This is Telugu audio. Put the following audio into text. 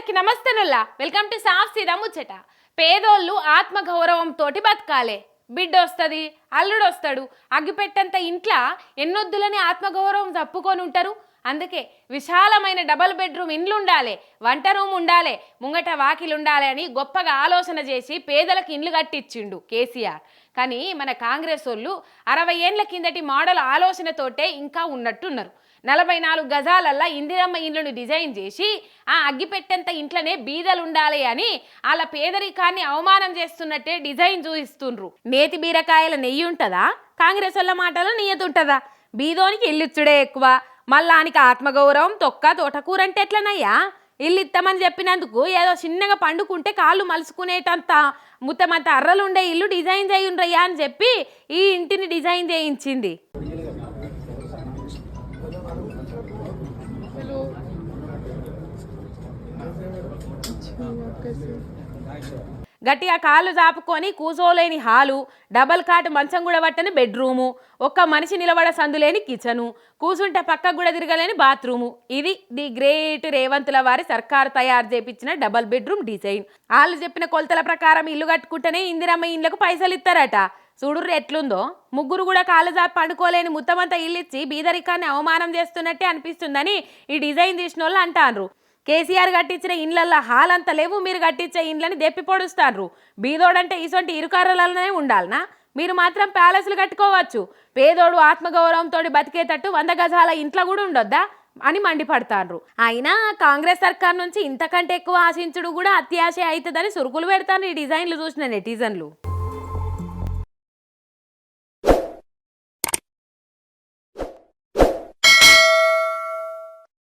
అందరికి నమస్తేనుల్లా వెల్కమ్ టు సాఫ్ సీదా ముచ్చట. పేదోళ్ళు ఆత్మగౌరవంతో బతకాలే. బిడ్డ వస్తుంది, అల్లుడు వస్తాడు, అగ్గిపెట్టంత ఇంట్లో ఎన్నొద్దులని ఆత్మగౌరవం తప్పుకొని ఉంటారు. అందుకే విశాలమైన డబల్ బెడ్రూమ్ ఇండ్లు ఉండాలి, వంట రూమ్ ఉండాలి, ముంగట వాకిలు ఉండాలి అని గొప్పగా ఆలోచన చేసి పేదలకు ఇండ్లు కట్టించిండు కేసీఆర్. కానీ మన కాంగ్రెస్ వాళ్ళు 60 ఏళ్ల కిందటి మోడల్ ఆలోచనతోటే ఇంకా ఉన్నట్టున్నారు. 44 గజాలల్లా ఇందిరమ్మ ఇండ్లను డిజైన్ చేసి ఆ అగ్గిపెట్టంత ఇంట్లోనే బీదలు ఉండాలి అని వాళ్ళ పేదరికాన్ని అవమానం చేస్తున్నట్టే డిజైన్ చూపిస్తుండ్రు. నేతి బీరకాయల నెయ్యి ఉంటుందా? కాంగ్రెస్ వాళ్ళ మాటలో నియతుంటుందా? బీదోనికి ఇల్లుచ్చుడే ఎక్కువ, మళ్ళానికి ఆత్మగౌరవం తొక్క తోటకూర అంటే ఎట్లనయ్యా? ఇల్లు ఇస్తామని చెప్పినందుకు ఏదో చిన్నగా పండుకుంటే కాళ్ళు మలుసుకునేటంత ముత్తమంత అర్రలుండే ఇల్లు డిజైన్ చేయుండ్రయ్యా అని చెప్పి ఈ ఇంటిని డిజైన్ చేయించింది. గట్టిగా కాళ్ళు చాపుకొని కూసోలేని హాలు, డబల్ కాట్ మంచం కూడా పట్టని బెడ్రూము, ఒక్క మనిషి నిలబడ సందులేని కిచెను, కూసుంటే పక్కకు కూడా తిరగలేని బాత్రూము. ఇది ది గ్రేట్ రేవంతుల వారి సర్కారు తయారు చేపించిన డబల్ బెడ్రూమ్ డిజైన్. వాళ్ళు చెప్పిన కొలతల ప్రకారం ఇల్లు కట్టుకుంటేనే ఇందిరమ్మ ఇండ్లకు పైసలు ఇస్తారట. చూడుర్రు ఎట్లుందో. ముగ్గురు కూడా కాళ్ళు చాపి పండుకోలేని ముత్తమంతా ఇల్లు ఇచ్చి బీదరికాన్ని అవమానం చేస్తున్నట్టే అనిపిస్తుందని ఈ డిజైన్ తీసిన వాళ్ళు అంటారు. కేసీఆర్ కట్టించిన ఇండ్లల్లో హాల్ అంత లేవు, మీరు కట్టించే ఇండ్లని దెప్పి పొడుస్తారు. బీదోడంటే ఇసొంటి ఇరుకారలనే ఉండాలనా? మీరు మాత్రం ప్యాలెస్లు కట్టుకోవచ్చు. పేదోడు ఆత్మగౌరవంతో బతికేటట్టు 100 గజాల ఇంట్లో కూడా ఉండొద్దా అని మండిపడతారు. అయినా కాంగ్రెస్ సర్కార్ నుంచి ఇంతకంటే ఎక్కువ ఆశించుడు కూడా అత్యాశ అవుతుందని సురుకులు పెడతారు ఈ డిజైన్లు చూసిన నెటిజన్లు.